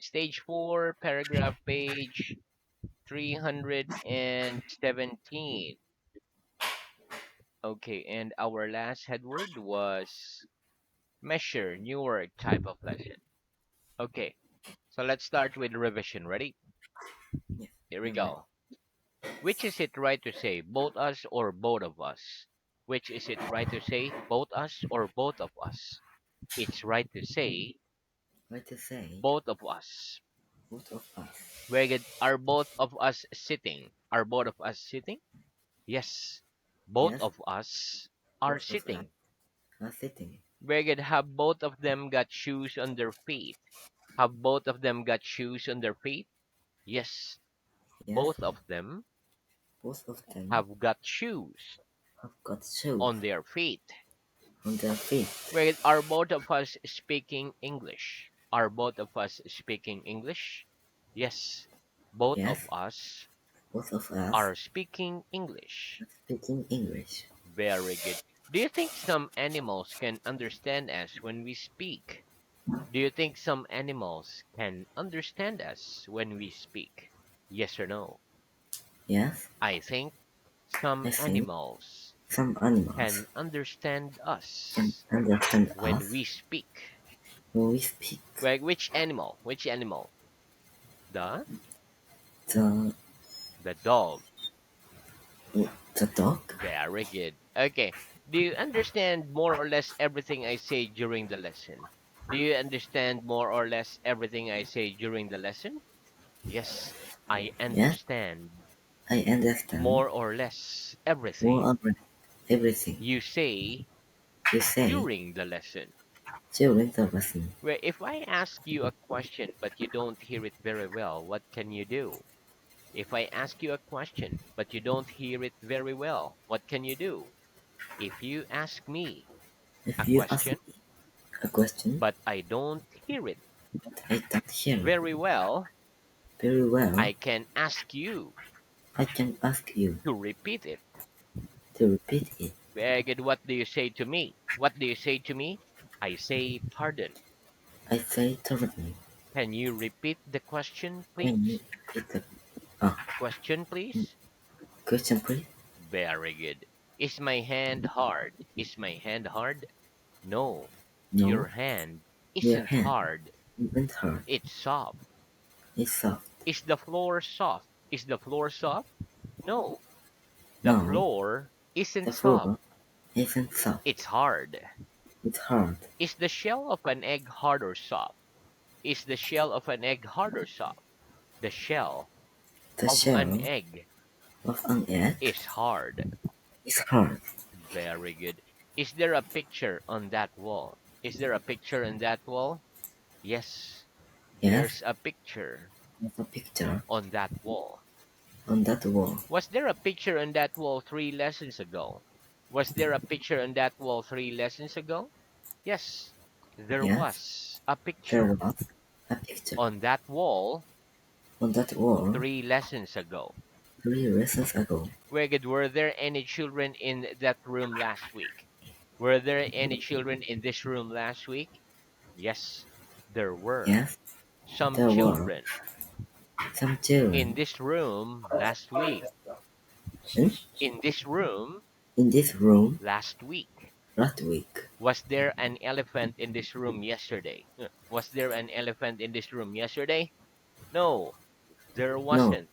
Stage 4, paragraph page 317. Okay, and our last headword was measure, newer type of lesson. Okay, so let's start with revision. Ready? Yes, Here we I'm ready. go. Which is it right to say, both us or both of us? Which is it right to say, both us or both of us? It's right to say, What to say? both of us. Both of us. Very good. Are both of us sitting? Are both of us sitting? Yes, both Yes, of us are both of us sitting. are sitting. Very good. Have both of them got shoes on their feet? Have both of them got shoes on their feet? Yes, Yes, both of them both of them have got shoes have got shoes on their feet. on their feet. Very good. Are both of us speaking English? Are both of us speaking English? Yes, both of Yes, us both of us are speaking English. are speaking English. Very good. Do you think some animals can understand us when we speak? Do you think some animals can understand us when we speak? Yes or no? Yes, I think some I think animals some animals can understand can us understand when us we speak. when we speak. Like which animal? Which animal? The The the dog. the dog. Very good. Okay. Do you understand more or less everything I say during the lesson? Do you understand more or less everything I say during the lesson? Yes, I Yes, understand I understand more or less more everything of everything you say you say during the lesson. during the lesson. Where if I ask you a question but you don't hear it very well, what can you do? If I ask you a question but you don't hear it very well, what can you do? If you ask me a If you ask question me a question but I don't hear it but I don't hear it very well, very well, I can ask you I can ask you to repeat it. to repeat it. Very good. What do you say to me? What do you say to me? I say pardon. I say thoroughly. Can you repeat the question, Can you please? repeat the uh, Question, please. question, please? Very good. Is my hand hard? Is my hand hard? No, No, your hand your isn't hand hard. isn't hard. It's soft. It's soft. Is the floor soft? Is the floor soft? No, the No, floor isn't the soft. floor isn't soft. It's hard. It's hard. Is the shell of an egg hard or soft? Is the shell of an egg hard or soft? The shell The of an shell egg of an egg is hard. is hard. Very good. Is there a picture on that wall? Is there a picture on that wall? Yes, Yes, there's a picture there's a picture on that wall. on that wall. Was there a picture on that wall 3 lessons ago? Was there a picture on that wall 3 lessons ago? Yes, there Yes, was a there picture was a picture on that wall on that wall 3 lessons ago. 3 lessons ago. Very good. Were there any children in that room last week? Were there any children in this room last week? Yes, there were Yes, some there were children some in children this room last week. in, In this room in this room last week. last week. Was there an elephant in this room yesterday? Was there an elephant in this room yesterday? No, there No, wasn't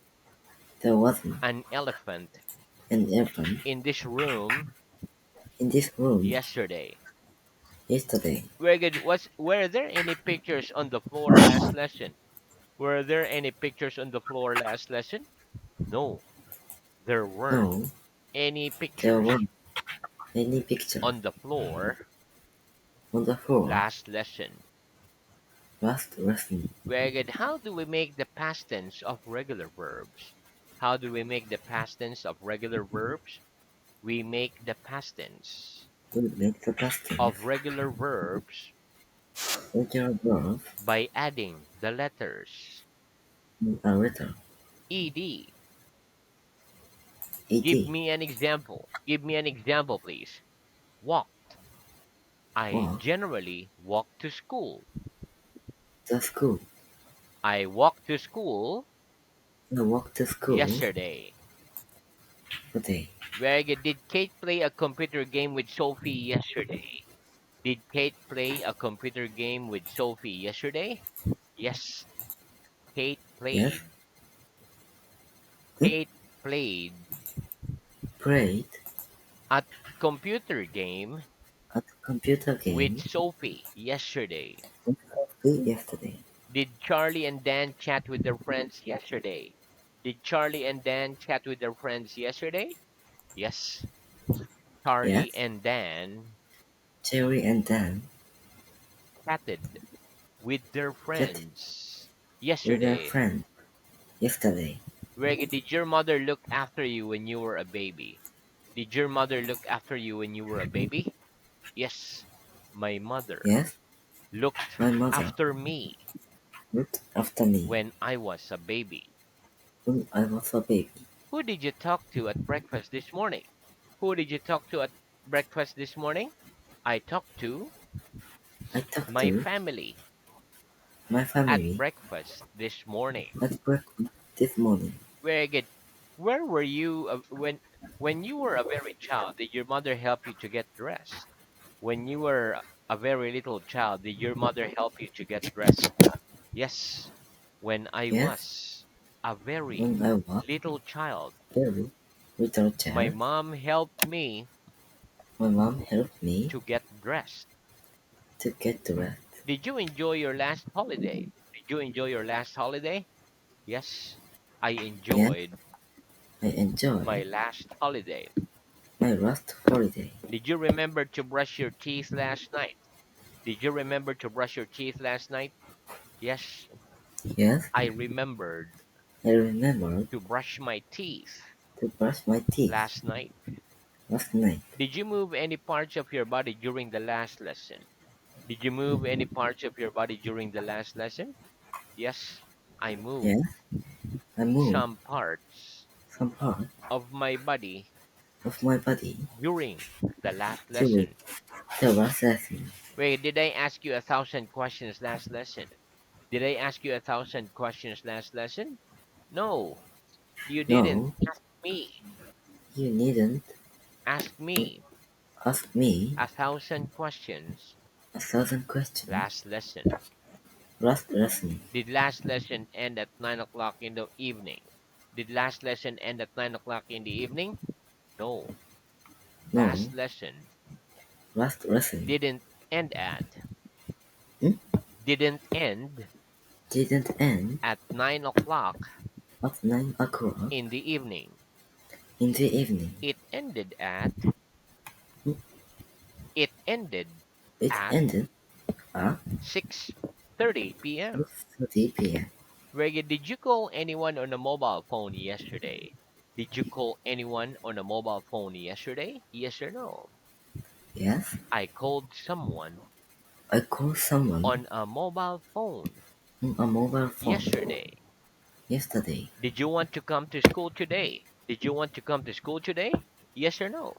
there wasn't an elephant an elephant in this room in this room yesterday. yesterday. Very good. Were there any pictures on the floor last lesson? Were there any pictures on the floor last lesson? No, there weren't No, any there pictures weren't any pictures on the floor on the floor last lesson. last lesson. Very good. How do we make the past tense of regular verbs? How do we make the past tense of regular verbs? We make the past tense We make the past tense of regular verbs regular verb by adding the letters in a letter. ed. Give Ed. me an example. Give me an example, please. Walk. I Walk generally walk to school. the school. I walked to school I walked to school yesterday. today. Very good. Did Kate play a computer game with Sophie yesterday? Did Kate play a computer game with Sophie yesterday? Yes, Kate Yes. played. Hmm? Kate played Played a computer game at computer with game Sophie yesterday. with coffee yesterday. Did Charlie and Dan chat with their friends yesterday? Did Charlie and Dan chat with their friends yesterday? Yes, Yes. Charlie and Dan Jerry and Dan chatted with their chatted friends with their yesterday. friend yesterday. Reggie, did your mother look after you when you were a baby? Did your mother look after you when you were a baby? Yes, my mother Yes. looked My mother after me looked after me when I was a baby. when I was a baby. Who did you talk to at breakfast this morning? Who did you talk to at breakfast this morning? I talked to I talked my to family my at family breakfast this morning. at breakfast this morning. Very good. Where were you when you were a very child? Did your mother help you to get dressed? When you were a very little child, did your mother help you to get dressed? Yes. When I Yes. was a very When I was little child, very little my child, mom helped me my mom helped me to get dressed. to get dressed. Did you enjoy your last holiday? Did you enjoy your last holiday? Yes, I Yes. enjoyed I my enjoy last holiday. my last holiday. Did you remember to brush your teeth last night? Did you remember to brush your teeth last night? Yes, Yes. I remembered I remembered to brush my teeth to brush my teeth last night. last night. Did you move any parts of your body during the last lesson? Did you move any parts of your body during the last lesson? Yes, I moved Yes. I moved some parts some part of my body of my body during the last during lesson. the last lesson. Wait, did I ask you 1,000 questions last lesson? Did I ask you 1,000 questions last lesson? No, you didn't. No, Ask me. you needn't Ask me ask me 1,000 questions 1,000 questions last lesson. last lesson. Did last lesson end at 9 o'clock in the evening? Did last lesson end at 9 o'clock in the evening? No. No, Last lesson last lesson. didn't end at Hmm? didn't end Didn't end at 9 o'clock at 9 o'clock in the evening. in the evening. It ended at Hmm? it ended It at ended at 6:30 p.m. 6:30 p.m. Reggie, did you call anyone on a mobile phone yesterday? Did you call anyone on a mobile phone yesterday? Yes or no? Yes, I called someone I called someone on a mobile phone on a mobile phone yesterday. yesterday. Did you want to come to school today? Did you want to come to school today? Yes or no?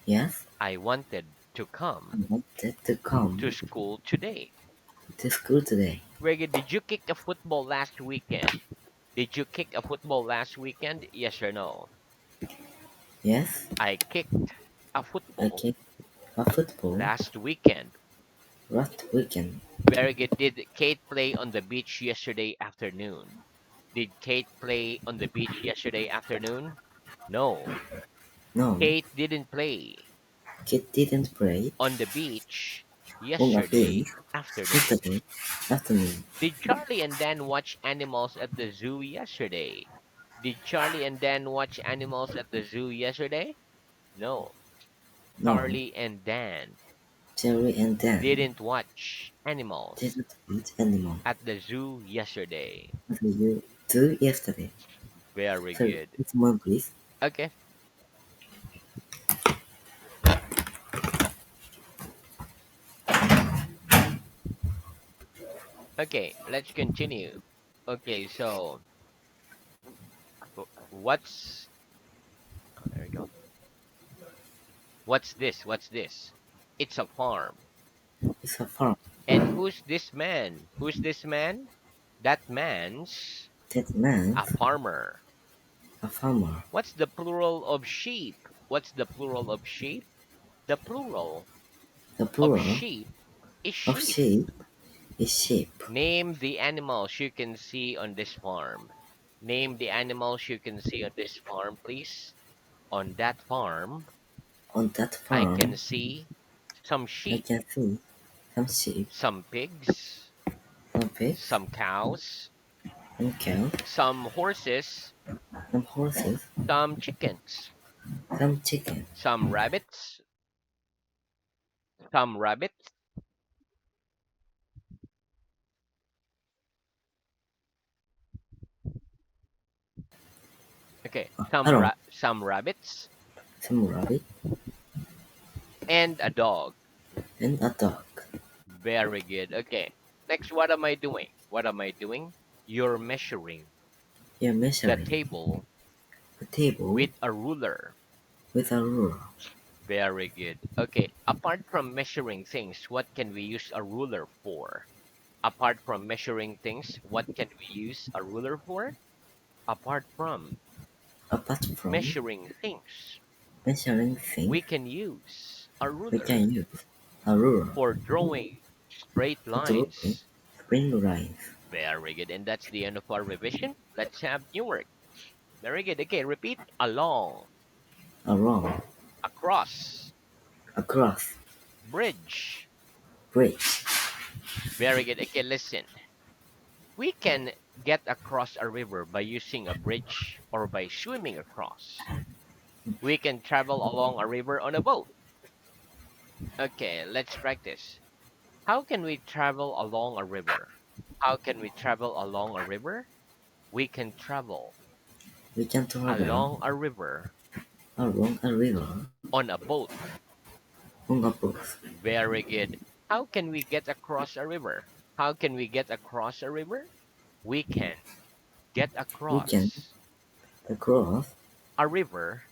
Yes, I wanted to I come wanted to to come school today. to school today. Reggie, did you kick a football last weekend? Did you kick a football last weekend? Yes or no? Yes, I kicked a I football kicked a football last weekend. last weekend. Very good. Did Kate play on the beach yesterday afternoon? Did Kate play on the beach yesterday afternoon? No. No, Kate didn't play Kit didn't play on the beach on a beach yesterday afternoon. yesterday afternoon. Did Charlie and Dan watch animals at the zoo yesterday? Did Charlie and Dan watch animals at the zoo yesterday? No. No, Charlie and Dan Jerry and Dan didn't watch animals didn't eat anymore at the zoo yesterday. as you do yesterday. Very So, good. it's more please. Okay. Okay, let's continue. Okay, so what's oh, there we go. What's this? What's this? It's a farm. It's a farm. And who's this man? Who's this man? That man's That a man's farmer. a farmer. What's the plural of sheep? What's the plural of sheep? The plural The of plural sheep is of sheep. sheep is sheep. Name the animals you can see on this farm. Name the animals you can see on this farm, please. On that farm, On that I can farm, see some I sheep, can see some sheep, some pigs, some pigs, some cows, some cows, some horses, some horses, some chickens, some chicken, some rabbits, some rabbits. Okay, hello, some rabbits some rabbit, and a dog. and a dog. Very good. Okay. Next, what am I doing? What am I doing? You're measuring You're the measuring table a table with a ruler. with a ruler. Very good. Okay. Apart from measuring things, what can we use a ruler for? Apart from measuring things, what can we use a ruler for? Apart from Apart from measuring things, measuring things, we can use a we ruler can use a ruler for drawing straight for drawing lines. spring lines Very good. And that's the end of our revision. Let's have new work. Very good. Okay, repeat. Along, around, across, across, bridge. bridge. Very good. Okay, listen. We can get across a river by using a bridge or by swimming across. We can travel along a river on a boat. Okay, let's practice. How can we travel along a river? How can we travel along a river? We can travel We can travel along a river along a river on a boat. on a boat. Very good. How can we get across a river? How can we get across a river? We can get We can across cross a river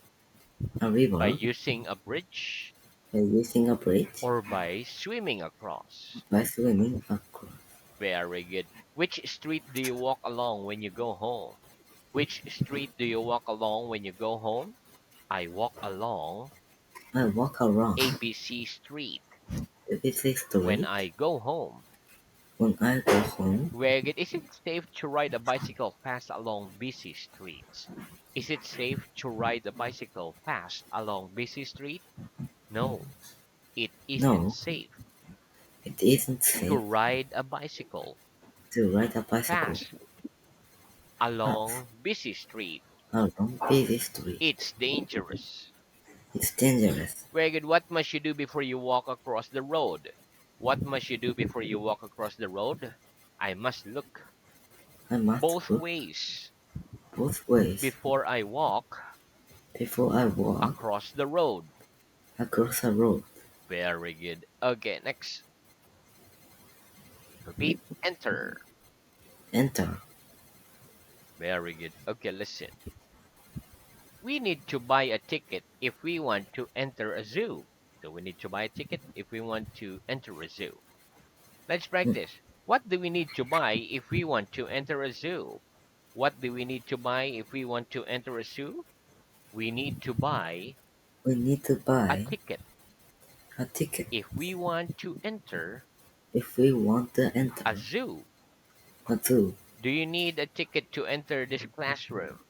a by river using a bridge by using a bridge or by swimming across. by swimming across. Very good. Which street do you walk along when you go home? Which street do you walk along when you go home? I walk along I walk around ABC Street the busy when street I go home. when I go home. Very good. Is it safe to ride a bicycle fast along busy streets? Is it safe to ride a bicycle fast along busy street? No, it isn't No, safe it isn't to safe ride a bicycle to ride a bicycle fast fast along busy street. along busy street. It's dangerous. It's dangerous. Very good. What must you do before you walk across the road? What must you do before you walk across the road? I must look I must both look ways both ways before I walk before I walk across the road. across a road. Very good. Okay, next. Repeat. Enter. Enter. Very good. Okay, listen. We need to buy a ticket if we want to enter a zoo. So we need to buy a ticket if we want to enter a zoo. Let's practice. What do we need to buy if we want to enter a zoo? What do we need to buy if we want to enter a zoo? We need to buy We need to a buy ticket a ticket if we want to enter if we want to a enter zoo. a zoo. Do you need a ticket to enter this classroom?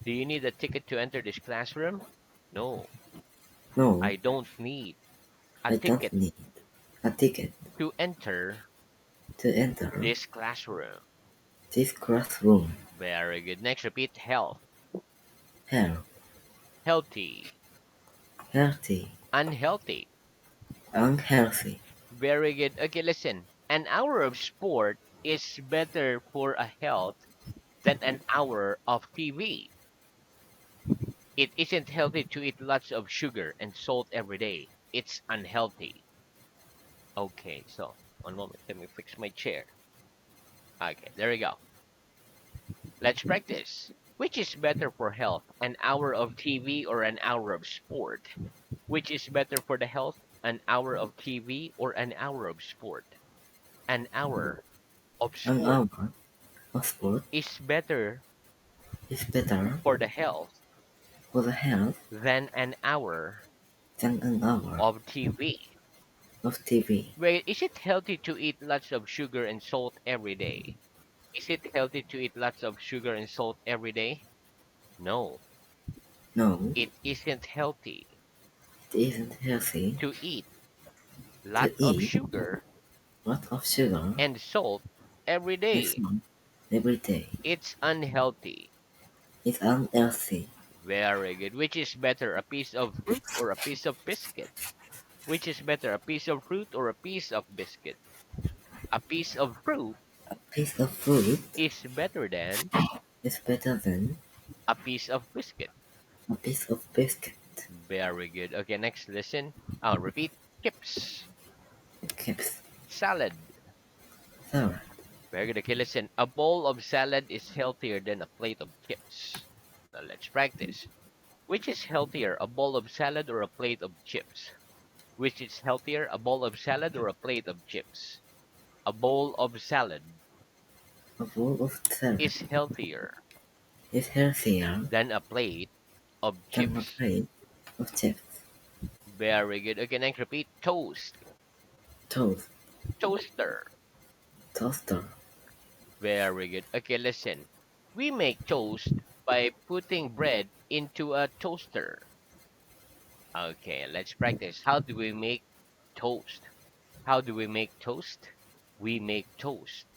Do you need a ticket to enter this classroom? No, No, I don't need a I don't ticket need a ticket to enter to enter this classroom. this classroom. Very good. Next, repeat health, Health, healthy, healthy, unhealthy. unhealthy. Very good. Okay, listen. An hour of sport is better for a health than an hour of TV. It isn't healthy to eat lots of sugar and salt every day. It's unhealthy. Okay, so one moment. Let me fix my chair. Okay, there we go. Let's practice. Which is better for health, an hour of TV or an hour of sport? Which is better for the health, an hour of TV or an hour of sport? An hour of An sport. hour A sport is better is better for the health for the health than an hour than an hour of TV. of TV. Wait, is it healthy to eat lots of sugar and salt every day? Is it healthy to eat lots of sugar and salt every day? No, No, it isn't healthy it isn't healthy to eat to lot of eat sugar lots of sugar and salt every and day. salt every day. It's unhealthy. It's unhealthy. Very good. Which is better, a piece of fruit or a piece of biscuit? Which is better, a piece of fruit or a piece of biscuit? A piece of fruit A piece of fruit is better than is better than a piece of biscuit. a piece of biscuit. Very good. Okay, next listen. I'll repeat. Chips, It keeps salad. sour. Very good. Okay, listen. A bowl of salad is healthier than a plate of chips. Now let's practice. Which is healthier, a bowl of salad or a plate of chips? Which is healthier, a bowl of salad or a plate of chips? A bowl of salad A bowl of salad is healthier is healthier than a plate of than a chips. plate of chips. Very good. Okay, next repeat. Toast, Toast, toaster. toaster. Very good. Okay, listen. We make toast by putting bread into a toaster. Okay, let's practice. How do we make toast? How do we make toast? We make toast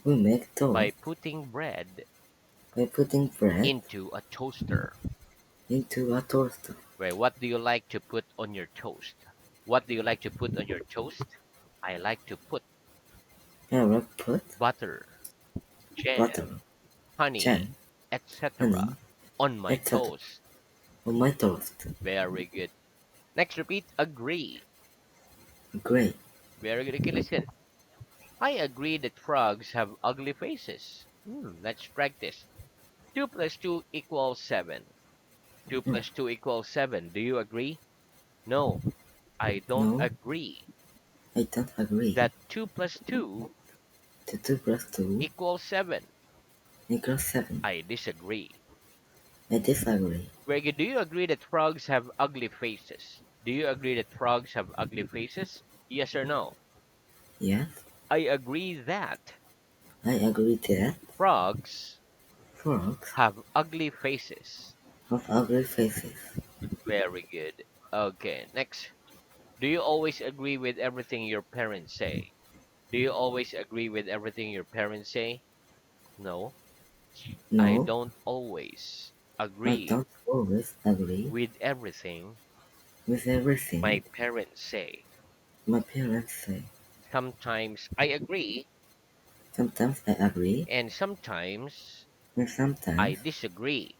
We make by toast putting bread by putting bread into a toaster. into a toaster. Right, what do you like to put on your toast? What do you like to put on your toast? I like to put And we put butter, butter, jam, honey, jam, etc. honey, on my etc. toast. on my toast. Very good. Next, repeat agree. Great. Very good. Okay, listen. I agree that frogs have ugly faces. Let's practice. 2 plus 2 equals 7. 2 Mm. plus 2 equals 7. Do you agree? No, I don't No, agree I don't agree. that 2 plus 2 The 2 plus 2 equals 7. equals 7. I disagree. I disagree. Very good. Do you agree that frogs have ugly faces? Do you agree that frogs have ugly faces? Yes or no? Yes, I agree that I agree that frogs frogs have ugly faces. have ugly faces. Very good. Okay, next. Do you always agree with everything your parents say? Do you always agree with everything your parents say? No, I No, don't always I agree don't always agree with everything with everything my parents say. my parents say. Sometimes I agree, Sometimes I agree, and sometimes and I sometimes disagree.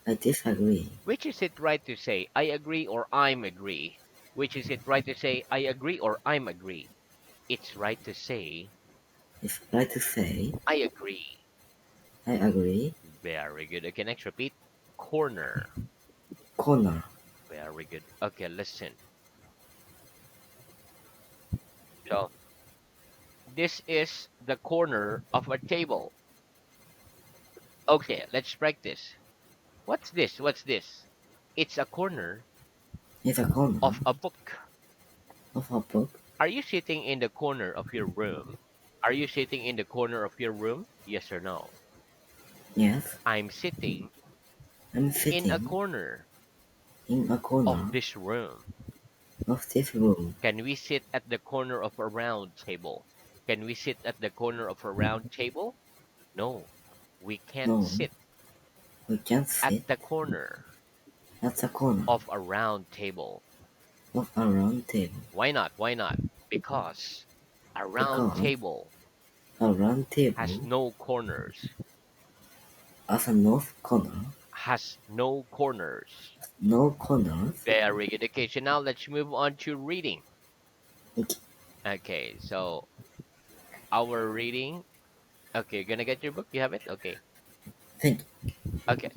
I disagree. Which is it right to say, I agree or I'm agree? Which is it right to say, I agree or I'm agree? It's right to say, It's right to say, I agree. I agree. Very good. Okay, next repeat. Corner. Corner. Very good. Okay, listen. So, this is the corner of a table. Okay, let's practice. What's this? What's this? It's a corner Is a corner of a book. of a book. Are you sitting in the corner of your room? Are you sitting in the corner of your room? Yes or no? Yes, I'm sitting I'm in a sitting corner in a of corner this room. of this room. Can we sit at the corner of a round table? Can we sit at the corner of a round table? No, we can't No, sit we can't at sit the corner at the corner of a round table. of a round table Why not? Why not? Because a round because table a round has table no corners. has a north corner, Has no corners. no corners. Very good. Okay, so now let's move on to reading. Okay, Okay, so our reading. Okay, you're gonna get your book. You have it? Okay. thank you. Okay.